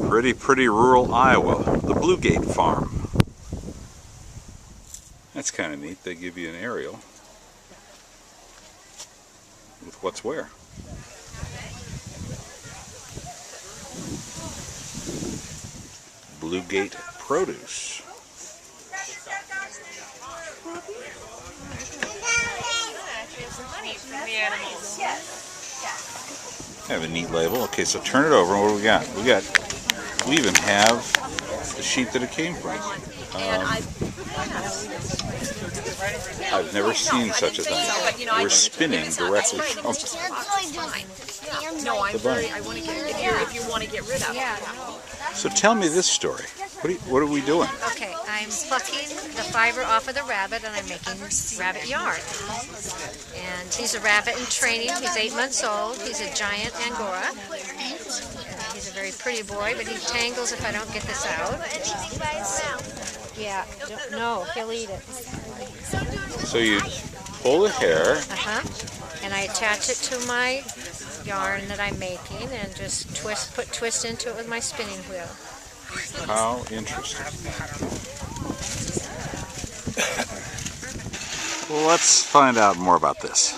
Pretty rural Iowa, the Bluegate Farm. That's kind of neat. They give you an aerial with what's where. Bluegate Produce. I have a neat label. Okay, so turn it over. What do we got? We even have the sheep that it came from. I've never seen such a thing. We're spinning directly from the bunny. If you want to get rid of it. So tell me this story. What are we doing? Okay, I'm plucking the fiber off of the rabbit and I'm making rabbit yarn. And he's a rabbit in training. He's 8 months old. He's a giant Angora. He's a very pretty boy, but he tangles if I don't get this out. Yeah, no, he'll eat it. So you pull the hair. And I attach it to my yarn that I'm making and just put twist into it with my spinning wheel. How interesting. Well, let's find out more about this.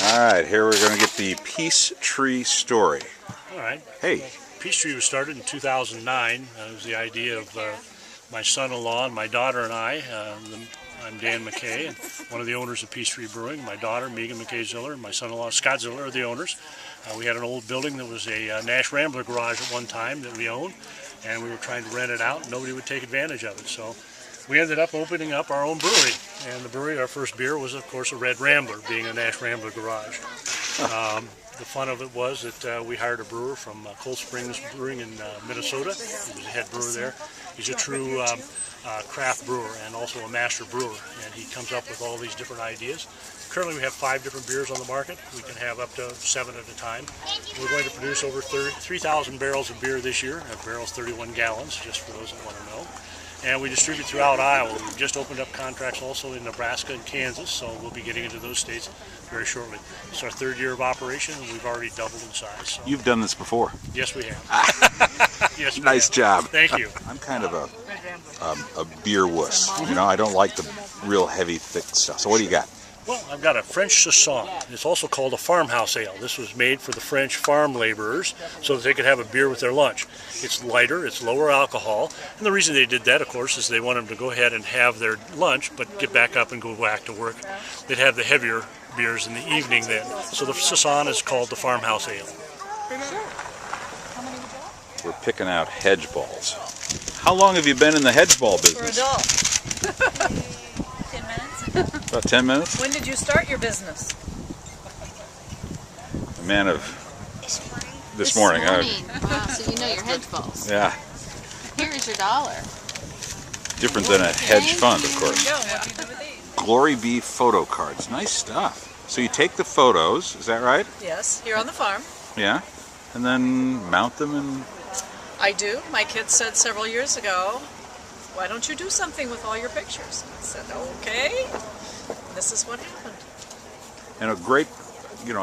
All right, here we're going to get the Peace Tree story. All right. Hey. Peace Tree was started in 2009. It was the idea of my son-in-law and my daughter and I. I'm Dan McKay, and one of the owners of Peace Tree Brewing. My daughter, Megan McKay-Ziller, and my son-in-law, Scott Ziller, are the owners. We had an old building that was a Nash Rambler garage at one time that we owned, and we were trying to rent it out, and nobody would take advantage of it. So we ended up opening up our own brewery, and the brewery, our first beer was, of course, a Red Rambler, being a Nash Rambler garage. The fun of it was that we hired a brewer from Cold Springs Brewing in Minnesota. He was the head brewer there. He's a true craft brewer and also a master brewer, and he comes up with all these different ideas. Currently we have 5 different beers on the market. We can have up to 7 at a time. We're going to produce over 3,000 barrels of beer this year. That barrel's 31 gallons, just for those that want to know. And we distribute throughout Iowa. We've just opened up contracts also in Nebraska and Kansas, so we'll be getting into those states very shortly. It's our 3rd year of operation, and we've already doubled in size. So. You've done this before. Yes, we have. Yes, we nice have. job. Thank you. I'm kind of a beer wuss. You know, I don't like the real heavy, thick stuff. So what do you got? Well, I've got a French Saison. It's also called a farmhouse ale. This was made for the French farm laborers so that they could have a beer with their lunch. It's lighter, it's lower alcohol, and the reason they did that, of course, is they want them to go ahead and have their lunch, but get back up and go back to work. They'd have the heavier beers in the evening then. So the Saison is called the farmhouse ale. We're picking out hedge balls. How long have you been in the hedge ball business? For adults. 10 minutes. About 10 minutes? When did you start your business? A man of this morning. Wow, so you know your hedge balls. Yeah. Here's your dollar. Different than a hedge fund, of course. What do you do with these? Glory Bee photo cards. Nice stuff. So you take the photos, is that right? Yes, here on the farm. Yeah. And then mount them and... I do. My kids said several years ago, why don't you do something with all your pictures? I said, okay. This is what happened. And a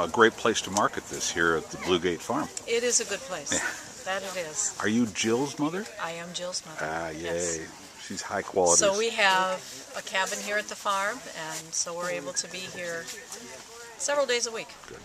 great place to market this here at the Bluegate Farm. It is a good place. That it is. Are you Jill's mother? I am Jill's mother. Ah, yay. Yes. She's high quality. So we have a cabin here at the farm, and so we're able to be here several days a week. Good.